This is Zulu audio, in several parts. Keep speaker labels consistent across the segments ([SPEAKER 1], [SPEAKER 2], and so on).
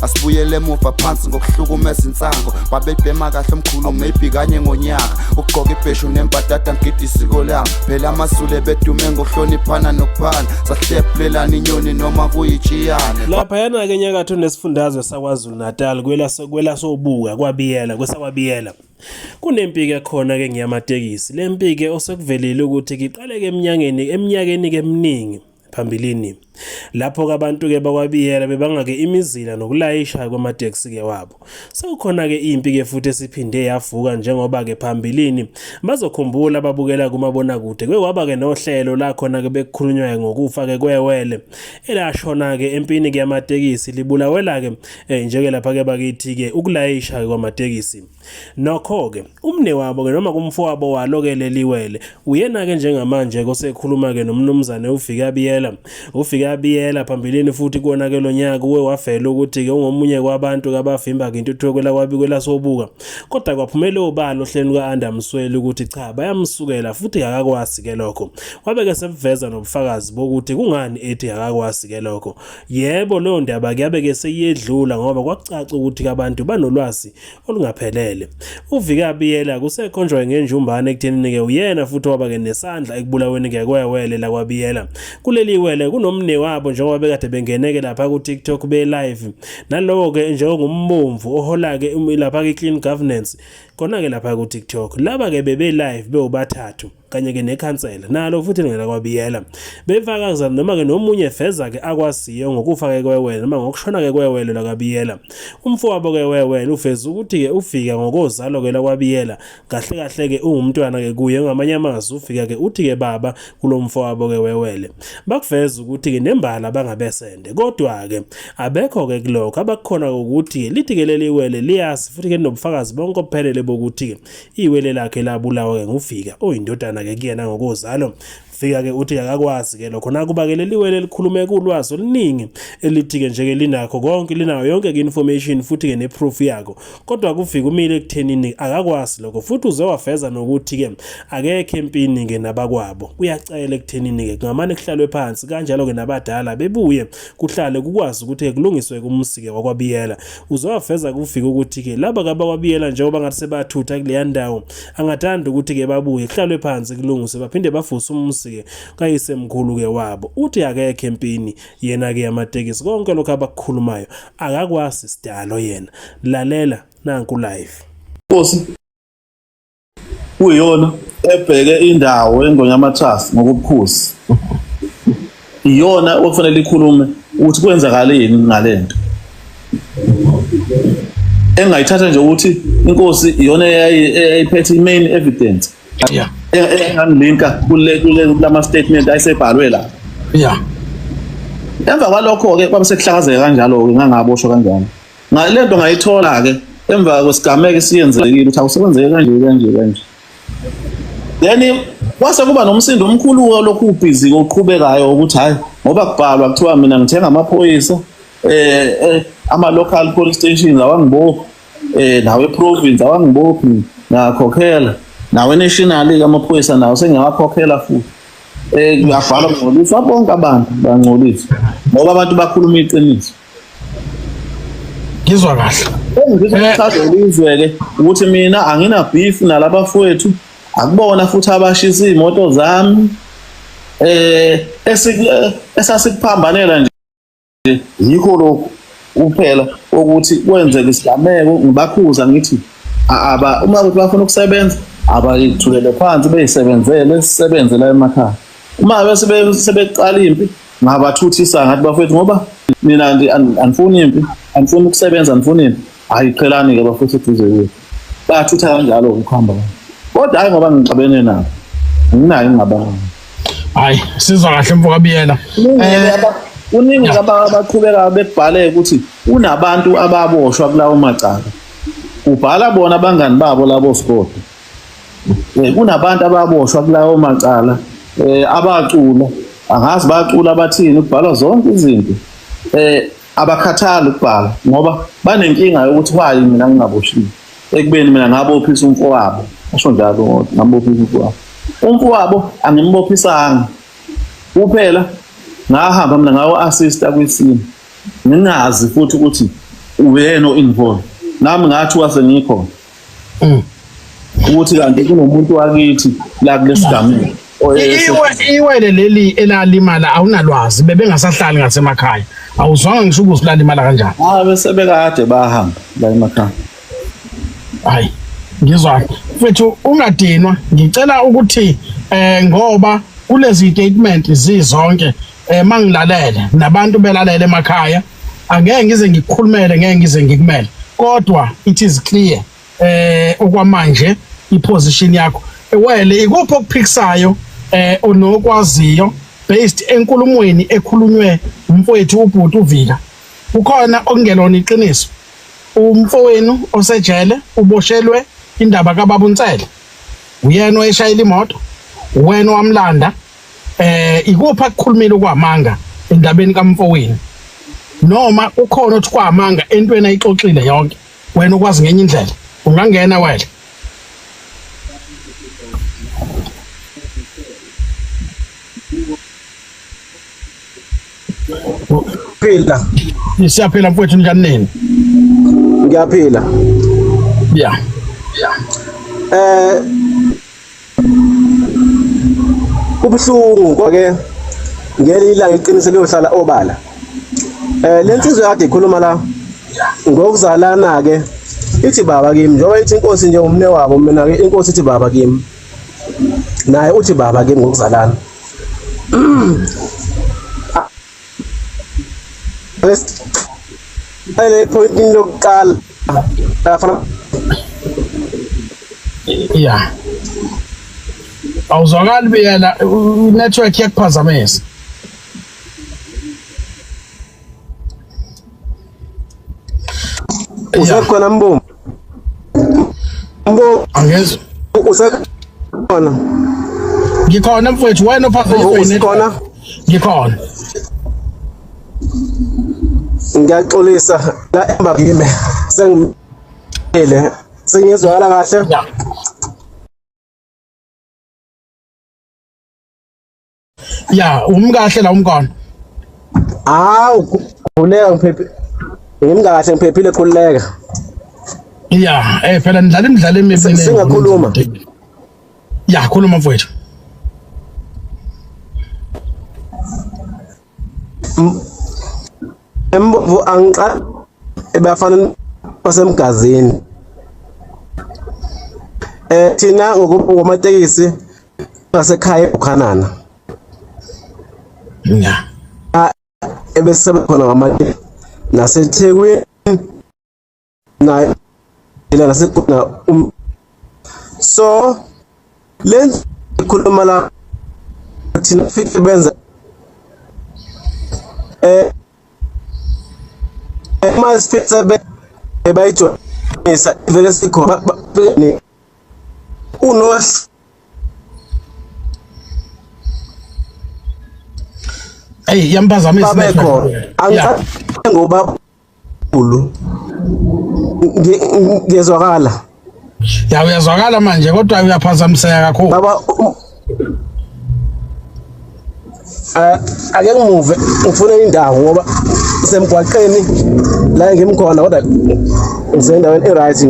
[SPEAKER 1] Asibuyele emuva phansi ngokuhlukumeza insango babebhema kahle omkhulu maybe kanye ngonyaka ugqoka ibheshu nembadada ngidi isiko lami phela amasule bedume ngokuhloniphana nokuphana sahlephulelana inyoni noma kuyijiyane
[SPEAKER 2] lapha yana ke nyakatho nesifundazwe saKwaZulu Natal kwela sobuka kwabiyela kwesakwabiyela kunempi ke khona ke ngiyamatekisi lempi ke osekuvelile ukuthi iqaleke eminyakeni ke eminingi phambilini lapho abantu ke bakwabiyela bebangake imizila nokulayisha kwamateksi ke wabo sekukhona ke impi ke futhi esiphinde yavuka njengoba ke phambilini bazokhumbula babukela kumabona kude kwaba ke nohlelo la khona ke bekukhulunywa ngokufa ke kwewele elashona ke empini ke yamatekisi libulawela ke njeke lapha ke bakithi ke ukulayisha kwamatekisi nokho ke umne wabo ke noma kumfowabo walokele liwele uyena ke njengamanje kosekhuluma ke nomnumzane ufika abiyela phambilini futhi kona ke lo nyaka wafela ukuthi ke ungomunye kwabantu kabavimba ke intuthuko kwela kwabi kwela sobuka kodwa kwaphumela obalo ohleni kaAnda Msweli ukuthi cha bayamsukela futhi akakwazi ke lokho wabe ke seveza nobufakazi bokuthi kungani ethi akakwazi ke lokho yebo lo ndaba kuyabe ke seyedlula ngoba kwacaca ukuthi abantu banolwazi olungaphelele uvika abiyela kusekhonjwa ngenjumbane ekuthenini ke uyena futhi waba ke nesandla ekubulaweni ke kwewele la kwabiyela kuleli wele kunomne wabo njengoba bekade bengeneke lapha ku TikTok be live nalowo ke njengombomvu ohola ke lapha ke clean governance kona ke lapha ku TikTok laba ke bebe live beobathathu kanye ke nekhansela nalo futhi ngela kwabiyela befakaza noma ke nomunye feza ke akwaziyo ngokufa ke kwewele noma ngokushona ke kwewele la kwabiyela umfowabo ke wewele ufeza ukuthi ke ufika ngokozalo ke la kwabiyela kahle kahle ke ungumntwana ke kuye ngamanye amazwi ufika ke uthi ke baba kulomfowabo ke wewele bakuveza ukuthi ke nembala bangabesende kodwa ke abekho ke kulokho abakhona ukuthi lithi ke leli wele liyasi futhi ke nobufakazi bonke ophelele bokuthi ke iwele lakhe labulawa ke ngufika oyindodana ke kuyena ngokozalo fika ke uthi akakwazi ke lokho nakuba ke leli wele likhulume kulwazi oluningi elithi ke nje ke linakho konke linayo yonke ke information futhi ke neproof yakho kodwa kufika umile ekuthenini akakwazi lokho futhi uzewafeza nokuthi ke akekho empini ke nabakwabo uyacela ekuthenini ke ngamane kuhlalwe phansi kanjalo ke nabadala bebuye kuhlale kukwazi ukuthi kulungiswe kumsike wakwabiyela uzewafeza kufika ukuthi ke laba kabakwabiyela njengoba ngathi sebathutha kuleya ndawo angathanda ukuthi ke babuye kuhlalwe phansi kulungiswe baphinde bafuse umsike kayisemkhulu ke wabo uthi akekho empini yena ke yamatekisi konke lokho abakukhulumayo akakwazi sidalo yena lalela nanku live
[SPEAKER 3] Nkosi uyona ebheke indawo engonyamathasi ngokubukhosi iyona okufanele ikhulume ukuthi kwenzakaleni ngalento engayithatha nje ukuthi inkosi iyona eyayiphethe main evidence engangilinka kule lama statement ayisebhalwe la emva kwalokho ke kwabe sekuhlakazeka kanjalo ke ngangaboshwa kanjalo ngalento ngayithola ke emva kwesigameke siyenzekile ukuthi awusebenzeke kanje then kwase kuba nomsindo omkhulu lokhu ubhizi oqhubekayo ukuthi hayi ngoba kubhalwa kuthiwa mina ngithenga amaphoyisa ama local police stations awangibophi nawe province awangibophi ngakhokhela nawe national amaphoyisa nawo sengiyakhokhela futhi kuyabhalwa ngcolisa bonke abantu bangcolisa ngoba abantu bakhuluma iqiniso
[SPEAKER 4] ngizwa kahle
[SPEAKER 3] ngizwe ke ukuthi mina angina beef nalabafowethu akubona futhi abashisa imoto zami esasikuphambanela nje yikho lokho kuphela ukuthi kwenzeke isigameko ngibakhuza ngithi uma bafuna ukusebenza abayithulele phansi beyisebenzele sisebenze la emakhaya uma bese sebeqala impi ngabathuthisa ngathi bafethu ngoba mina anifuni impi anifuni ukusebenza anifuni impi ayiqhelani ke bafethu eduze kwethu bayathutha kanjalo ukuhamba kodwa hayi ngoba ngixabene nabo nginayo ingabanga
[SPEAKER 4] hayi sizwa kahle mfokabiyela
[SPEAKER 3] uningi abaqhubeka bekubhale ukuthi unabantu ababoshwa kulawo macala ubhala bona abangani babo labo sport kunabantu ababoshwa kulawo macala abacula angazi bacula abathini ukubhala zonke izinto abakhathali ukubhala ngoba banenkinga yokuthi why mina ngingaboshiwe ekubeni mina ngabophisa umfowabo asho njalo ngabophisa umfowabo umfowabo angimbophisanga kuphela ngahamba mina ngawo assista kwisimo ngingazi futhi ukuthi uyena o-involve nami ngathi wase ngikho ukuthi kanti kunomuntu wakithi la kulesigameko
[SPEAKER 4] iwele leli elalimala awunalwazi bebengasahlali ngasemakhaya awuzwanga ngisho ukuthi lalimala kanjani
[SPEAKER 3] bese bekade bahamba la emakhaya
[SPEAKER 4] hayi ngizwa mfethu ungadinwa ngicela ukuthi ngoba kulezi statement zizonke mangilalele nabantu belalele emakhaya angeke ngize ngikukhulumele ngeke ngize ngikumele kodwa it is clear okwamanje iposition yakho wele ikuphi okuphikisayo onokwaziyo based enkulumweni ekhulunywe umfowethu uBhuti uVika ukhona okungelona iqiniso umfowenu osejele uboshelwe indaba kaBaba uNtsele uyena oyeshayela imoto wena wamlanda ikuphi akukhulumile kwamanga endabeni kamfowenu noma ukhona othi kwamanga entweni ayixoxile yonke wena ukwazi ngenye indlela ungangena wele
[SPEAKER 5] phila
[SPEAKER 4] siyaphila mfowethu njani nini
[SPEAKER 5] ngiyaphila
[SPEAKER 4] yeah
[SPEAKER 5] kubuhlungu konke ngelila ngeqiniso liyohlala obala lensizwe kade ikhuluma la ngokuzalana ke ithi baba kimi njengoba ithi inkosi nje umne wabo mina ke inkosi ithi baba kimi naye uthi baba kimi ngokuzalana ele point lokuqala afana
[SPEAKER 4] yeah awuzwakali beyela network yakuphazamisa
[SPEAKER 5] usekhona mbumbo
[SPEAKER 4] angezwa
[SPEAKER 5] usekhona
[SPEAKER 4] ngikhona mfowethu wena ophazamisa
[SPEAKER 5] khona
[SPEAKER 4] ngikhona
[SPEAKER 5] ngiyaxolisa la emba kimi sengimile sengizwakala kahle
[SPEAKER 4] ya umkahle la umkona
[SPEAKER 5] hawu khuleka ngiphephi ngimkahle ngiphephile khuleka
[SPEAKER 4] ya phela nidlala imidlalo emibili
[SPEAKER 5] singakhuluma
[SPEAKER 4] ya khuluma mfowethu
[SPEAKER 5] embo angiqa ebafana basemgazini thina ngokumatekisi ngasekhaya eBukhanana
[SPEAKER 4] ya
[SPEAKER 5] ebesebenza khona ngamanye naseThekwini na ila nasekhona so lenze ikhuluma la thina fit benza mas fitsa be bayitho isa vele sikho ni unos
[SPEAKER 4] hey yampazamisa
[SPEAKER 5] babekho anga ngoba ulu ngezwakala
[SPEAKER 4] ya uyazwakala manje kodwa uyaphazamiseka kakhulu
[SPEAKER 5] baba ake ngimuve ngifuna indawo ngoba semgwaqeni la ngimkhona kodwa ngisendaweni eright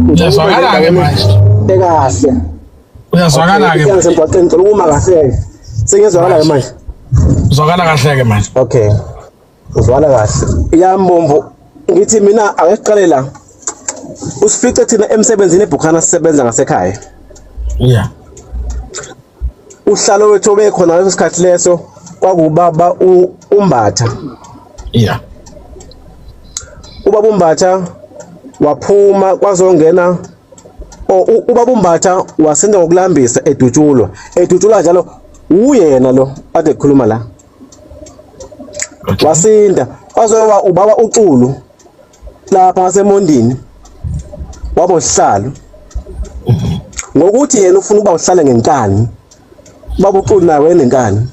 [SPEAKER 4] uyazwakala ke manje
[SPEAKER 5] ekahle
[SPEAKER 4] uyazwakala ke
[SPEAKER 5] semgwaqeni ngicela ukuma kahle sengizwakala ke manje
[SPEAKER 4] uzwakala kahle ke manje
[SPEAKER 5] okay uzwakala kahle yambombo ngithi mina akeqale la usifice thina emsebenzini eBukhana sisebenza ngasekhaya
[SPEAKER 4] yeah
[SPEAKER 5] uhlalo wethu obekhona leso sikhathi leso kwakubaba uMbatha
[SPEAKER 4] yeah
[SPEAKER 5] ubaba uMbatha waphuma kwazongena ubaba uMbatha wasenda ngokulambisa edutshulwa njalo uyena lo ade khuluma la wasinda kwazoba ubaba uCulu lapha ngasemondini wabosihlalo ngokuthi yena ufuna ukuba uhlale ngenkani baba uCulu naye wenenkani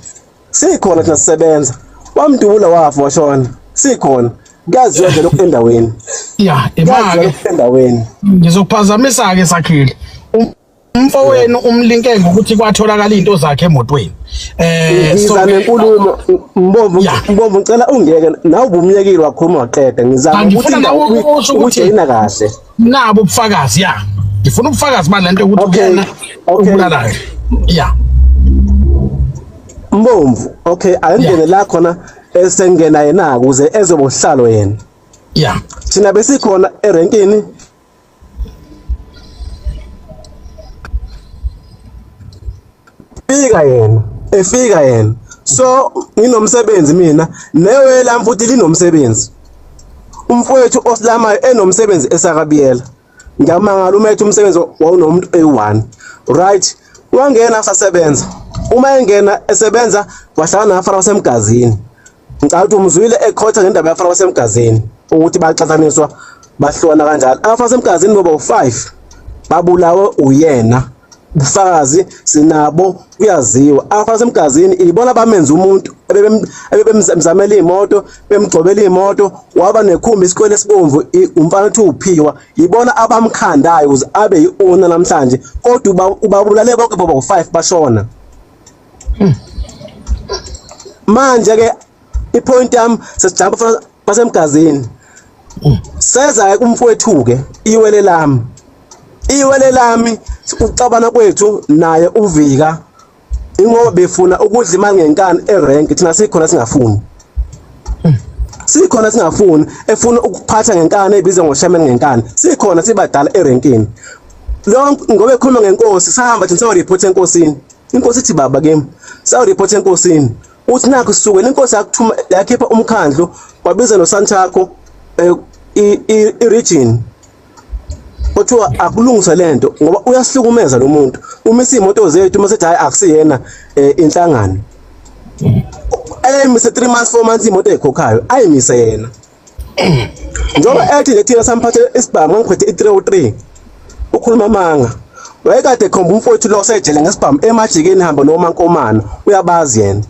[SPEAKER 5] sikhona thina sisebenza wamdubula wafa washona sikhona kuyaziwa nje lokho endaweni
[SPEAKER 4] yeah imake
[SPEAKER 5] endaweni
[SPEAKER 4] ngizokuphazamisa ke sakhile umfowenu umlinke ngokuthi kwatholakala izinto zakhe emotweni So
[SPEAKER 5] nenkulumo mbomvu ngicela ungeke nawe ubumyekile wakhuluma waqeda ngizama ukuthi yina kahle
[SPEAKER 4] nabo ubufakazi ngifuna ubufakazi balento ukuthi yena ubulalayo
[SPEAKER 5] mbomvu ayingene la khona esengena yena ukuze ezobe uhlalo yena thina besikhona erenkini efika yena so nginomsebenzi mina newe la mfuthi linomsebenzi umfowethu osilamayo enomsebenzi esakabiyela ngamangala umethe umsebenzi wawunomuntu eyi1 right wangena sasebenza uma engena esebenza wahlangana nabafana basemgazini ngicela ukuthi umzwile ekhotha ngendaba yabafana basemgazini ukuthi baxathaniswa bahlona kanjalo abafana basemgazini boba u5 babulawe uyena ubufakazi sinabo kuyaziwa abafana basemgazini ibona bamenza umuntu ebebemzamela imoto bemgcobela imoto waba nekhumbi isikwele esibomvu umfana uthi uphiwa yibona abamkhandayo ukuze abe yiona namhlanje kodwa ubabulale bonke boba u5 bashona manje ke ipoint yami sesijamba basemgazini seza kumfowethu ke iwele lami ucabana kwethu naye uvika ingoba befuna ukudla imali ngenkani erank thina sikhona singafuni efuna ukuphatha ngenkani ebiza ngoshaman ngenkani sikhona sibadala erankini lonke ngoba ekhuluma ngenkosi sahamba thina sawu report enkosini inkosi ithi baba kimi sawu report enkosini uthi nakho sisuke lenkosi yakuthuma yakhipha umkhandlu kwabiza noSantaco i-region kuthiwa akulungise lento ngoba uyasihlukumeza lo muntu uma isimoto zethu mase hayi akusiyena inhlangano ayimise 3 months 4 months imoto ekhokhayo ayimise yena njoba ethi thina samphathe isibhamu ngiphethe i303 ukhuluma manga wayekade khomba umfowethu lo sejele ngesibhamu emajikeni hamba nomankomana uyabazi yena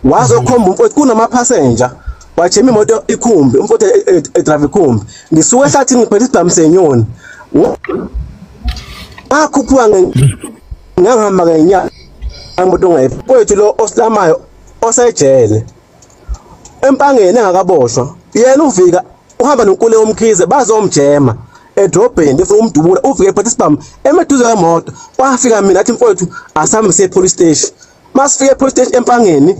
[SPEAKER 5] wazokhomba umfowethu kunama passenger wajema imoto ikhumbi umfowethu edrive ikhumbi ngisuke ehlathini ngiphethe isibhamu senyoni akhuphuka ngihamba ngenyanga imoto ngayifowethu lo osilamayo osejele empangeni engakaboshwa yena uvika uhamba nonkule omkhize bazomjema edrobheni efuna umdubula uvike ephethe isibhamu emeduze kwemoto wafika mina athi mfowethu asambe siye police station masifike police station empangeni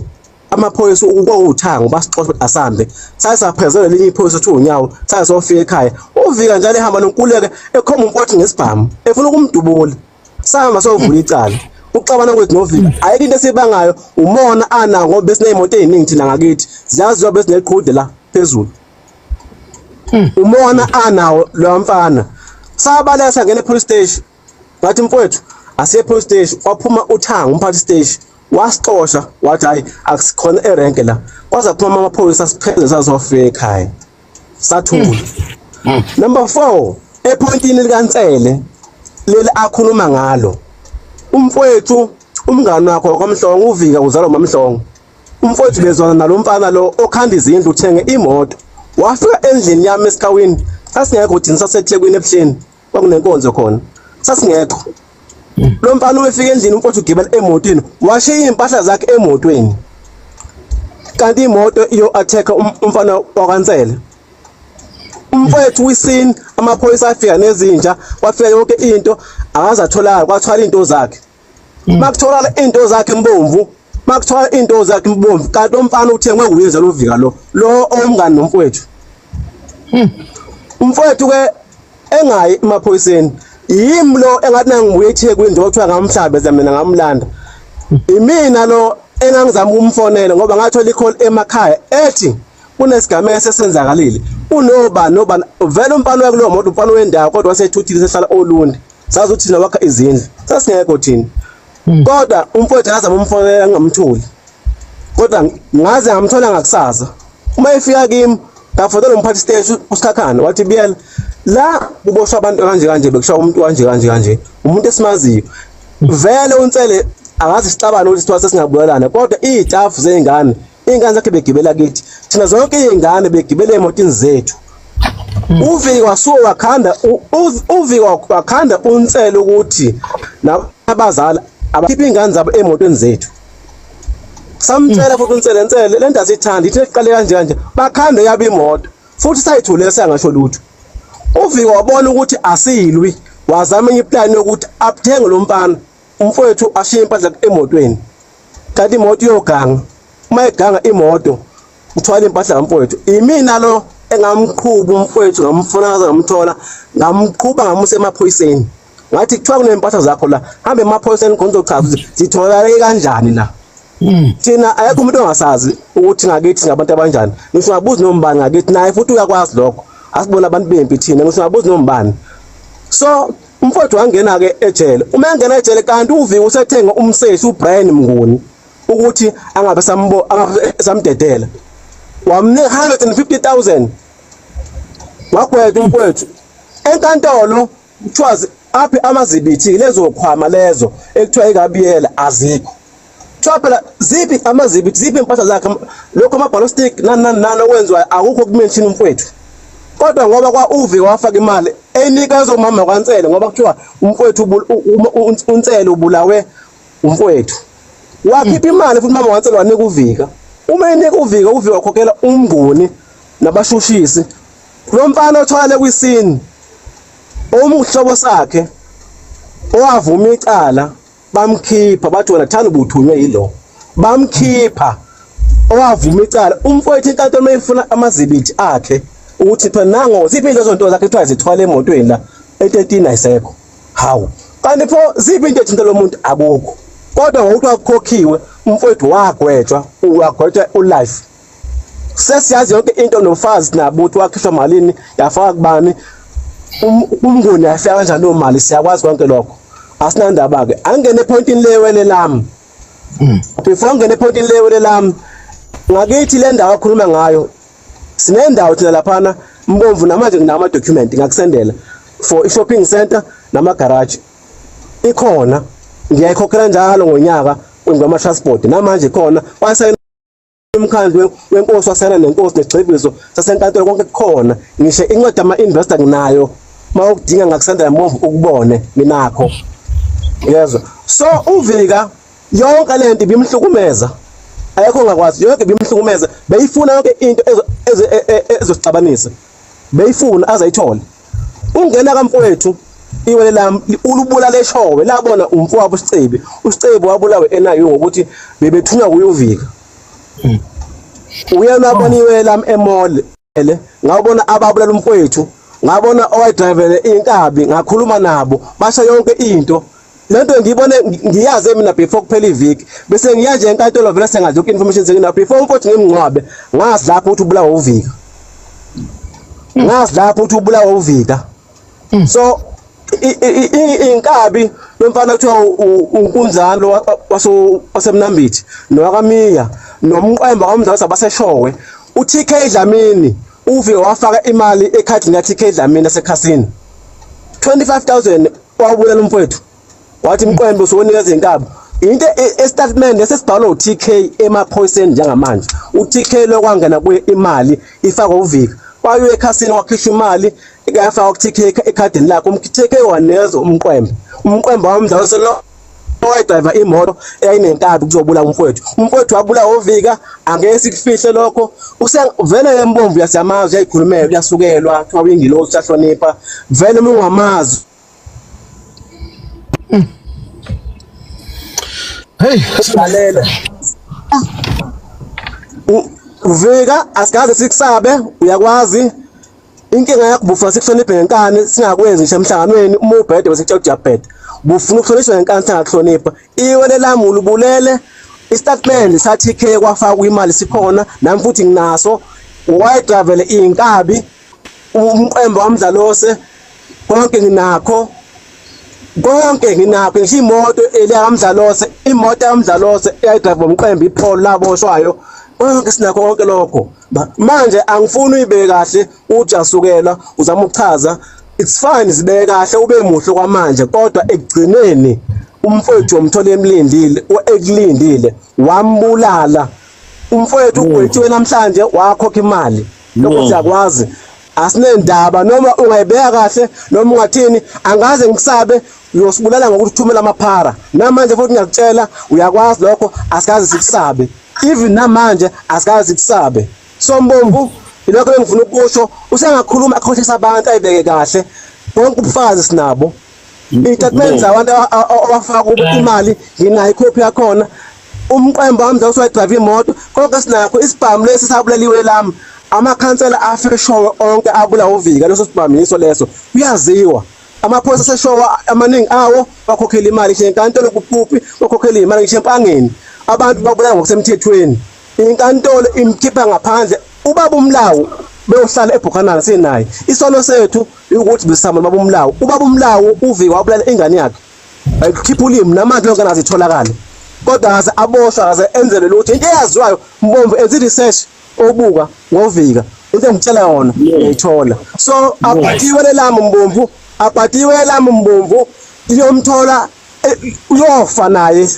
[SPEAKER 5] amaphoyisa ukuthango basixoxa asambe sayisaphezela linye iphoyisa ethi unyawo sayisofika ekhaya uvika njalo ehamba nonkuleke ekhoma umfowethu ngesibhamu efuna ukumdubula sahamba sovula icala uxabana kwethu novika ayike into esibangayo umona ana ngoba besineyimoto eziningi thina ngakithi ziyaziwa besineqhude la phezulu umona anawo lo mfana sabaletha ngene police station ngathi mfowethu asiye police station waphuma uthango umphathi station wasixosha wathi hayi akusikhona erenke la kwaza phuma amaphoyisa sipheze sazofika ekhaya sathula number 4 epointini likaNtsele leli akhuluma ngalo umfowethu umngani wakho kwaMhlongo uvika uzalwa uMamhlongo umfowethu bezwana nalomfana lo okhanda izindlu uthenge imoto wafika endlini yami esikawini sasingekho thina saseThekwini ebuhleni kwakunenkonzo khona sasingekho lo mfana uyefika endlini umfowethu ugibela emotweni washiya impahla zakhe emotweni kanti imoto iyo attacker umfana wakwaNtsele umfowethu wisini amaphoyisa afika nezinja wafika yonke into akazatholakala kwathwala into zakhe makuthola into zakhe mbomvu makuthola into zakhe mbomvu kanti umfana uthengwe nguyeza lovika lo omngani nomfowethu umfowethu ke engayi emaphoyiseni yimi lo engathi nangibuye eThekwini nje kuthiwa ngamhlabeza mina ngamlanda imina lo engangizama ukumfonela ngoba ngathola icall emakhaya ethi kunesigameko sesenzakalile unobani vele umfana wakulo moto umfana wendawo kodwa wasethuthile sehlala olundi sazi ukuthi thina wakha izindlu sasingekho thina kodwa umfowethu ngazama umfonela ngamtholi kodwa ngaze ngamthola ngakusasa uma efika kimi ngafotela umphathi station uSikhakhana wathi biyela la kuboshwa abantu kanje bekushaya umuntu kanje umuntu esimaziyo vele uNtsele akazi sixabana ukuthi sithiwa sesingabuyelana kodwa iitafu zeingane zakhe begibela kithi thina zonke izingane begibela emotini zethu uvika wakhanda uNtsele ukuthi nabazali abakhipha ingane zabo emotweni zethu samtshela futhi uNtsele le nto asithandi ithi iqale kanje bakhambe yabe imoto futhi sayithule sengasho lutho uviko wabona ukuthi asilwi wazama enye iplan yokuthi abuthenge lo mfana umfowethu ashiye impahla emotweni kanti imoto yoganga uma eganga imoto uthwala impahla kamfowethu imina lo engamqhuba umfowethu ngamfuna ngamthola ngamqhuba ngamusa emaphoyiseni ngathi kuthiwa kunempahla zakho la hambe emaphoyiseni konzochaza zitholakala kanjani la thina ayekho umuntu ongasazi ukuthi ngakithi singabantu abanjani ngisho ngabuza nombani ngakithi naye futhi uyakwazi lokho asibona abantu bempi thina ngisho ngabuza nombani so umfowethu wangena ke ejele uma engena ejele kanti uviko usethenga umseshi uBrian Mnguni ukuthi angabe samdedela wamnika 150,000 wagwetha umfowethu enkantolo kuthiwa aphi amazibithi lezo khwama lezo ekuthiwa ikabiyela azikho kuthiwa phela ziphi amazibithi ziphi impahla zakhe lokho amabhalostic nani okwenziwa akukho kumention umfowethu kodwa ngoba kwa uviko wafaka imali enikezwe umama kwaNtsele ngoba kuthiwa umfowethu uNtsele ubulawe umfowethu wakhipha imali futhi umama kwaNtsele wanika uvika uma enika uvika wakhokhela umnguni nabashushisi lo mfana othwale kwisini umhlobo sakhe owavuma icala bamkhipha bathi wena thana ubuthunywe yilo bamkhipha owavuma icala umfowethu inkantolo mayifuna amazibithi akhe ukuthi phela nango ziphi lezo zinto zakhe kuthiwa zithwala emotweni la e13 ayisekho hawu kanti pho ziphi into ethinta lo muntu akukho kodwa ngokuthi wakhokhiwe umfowethu wagwetshwa ulife sesiyazi yonke into nofazi nabuthi wakhishwa malini yafaka kubani umnguni yafika kanjani lo mali siyakwazi konke lokho asinandaba ke angene epointini lewele lami before ngene epointini lewele lami ngakithi le ndawo akhuluma ngayo sinendawo thina laphana Mbomvu namanje nginama document ngakusendela for i-shopping center nama garage ikhona ngiyayikhokhela njalo ngonyaka ngama transport namanje khona wasayina umkhandlu wenkosi wasayina nenkosi negxivizo sasenkantolo konke kukhona ngisho incwadi ama investor nginayo mawukudinga ngakusendela Mbomvu ukubone nginakho yezwa so uvika yonke lento bimhlukumeza ayekho ngakwazi yonke bimhlukumeza beyifuna yonke into ezosixabanisa beyifuna azayithola ungena kamfowethu iwele lami ulubula leshowe labona umfowabo uSicebi wabulawe enayo ngokuthi bebethunywa kuyovika uyena wabona iwele lami emall ngabona ababulala umfowethu ngabona owayidrivele inkabi ngakhuluma nabo basha yonke into lento ngiyibone ngiyazi mina before kuphela iviki bese ngiya nje enkantolo vele sengazi yonke information zengina before umfowethu ngimngcwabe ngazi lapho ukuthi ubulawa uvika ngazi lapho ukuthi ubulawa uvika so inkabi lomfana kuthiwa uNkunzalo wasemnambithi nowaKamiya nomqemba kwamdlalo baseshowe uTK Dlamini uvike wafaka imali ekhadini yaTK Dlamini esekhasini 25,000 wabulala umfowethu wathi mqembe usonikeza inkaba into estatement esesibhalwa uTK emaphoyiseni njengamanje uTK lokwangena imali ifakwa uvika wayo ekhasini wakhishwa imali ikafaka kuTK ekhadini lakho umTK wanezwa umqembe wamdlalo selo owayidriver imoto eyayinenkabi kuzobula umfowethu wabula uvika angeke sikufihle lokho usevele lembomvu yasiyamazi yayikhulumela uyasukelwa kuthiwa uyingilosi sahlonipha vele mungamazi
[SPEAKER 4] hey
[SPEAKER 5] silalela uvika asikaze sikusabe uyakwazi inkinga yakho bufuna sikuhloniphe ngenkani singakwenzi nje emhlanganweni uma ubhede bese kuthiwa ujabhede bufuna ukuhlonishwa ngenkani singakuhlonipha iwele lami ulubulele istatement saTK kwafaka imali sikhona nami futhi nginaso wayidravele inkabi umqembo wamdlalose konke nginakho ngisho imoto eliyakamdlalose imoto yamdlalose eyayidrive umqembo iPaul laboshwayo konke sinakho konke lokho manje angifuni uyibeke kahle uthi asukela uzama ukuchaza it's fine zibeke kahle ube muhle kwamanje kodwa ekugcineni umfowethu womthola ekulindile wambulala umfowethu ugwethiwe namhlanje wakhokha imali lokho siyakwazi asinendaba noma ungayibeka kahle noma ungathini angaze ngikusabe uyosibulala ngokuthi thumela amaphara namanje futhi ngiyakutshela uyakwazi lokho asikaze sikusabe even namanje asikazi kusabe so Mbomvu ilokho engifuna ukusho usengakhuluma akhohlisa abantu ayibeke kahle bonke ubufazi sinabo itatiments abantu abafaka imali nginayo ikhophi yakhona umqembo wami zawusowa drive imoto konke sinakho isibhamu lesi sabulaliwe lami amakhansela afeshowe onke abula uvika leso sibhamiso leso uyaziwa amaphoyisa aseshowa amaningi awo bakhokhela imali nje inkantolo kuphuphi bakhokhela imali nje empangeni abantu babulala ngokusemthethweni inkantolo imkhipha ngaphandle ubaba umlawu beyohlala eBuchanan sinayi isono sethu ukuthi bisama ubaba umlawu uvika wabulala ingane yakhe ayikhipha ulimi namanje lonke nazitholakala kodwa akaze aboshwa akaze enzelwe lutho into eyaziwayo Mbomvu enze research obuka ngovika into engitshela yona uyayithola so aphathiwe lami Mbomvu liyomthola uyofa naye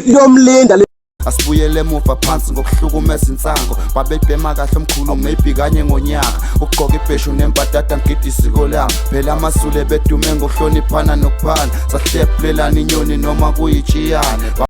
[SPEAKER 5] liyomlinda
[SPEAKER 1] asibuyele emuva phansi ngokuhlukumeza insango babebhema kahle omkhulu maybe kanye ngonyaka ugqoka ibheshu nembadada ngida isiko lami phela amasule bedume ngokuhloniphana nokuphana sahlephulelana inyoni noma kuyijiyane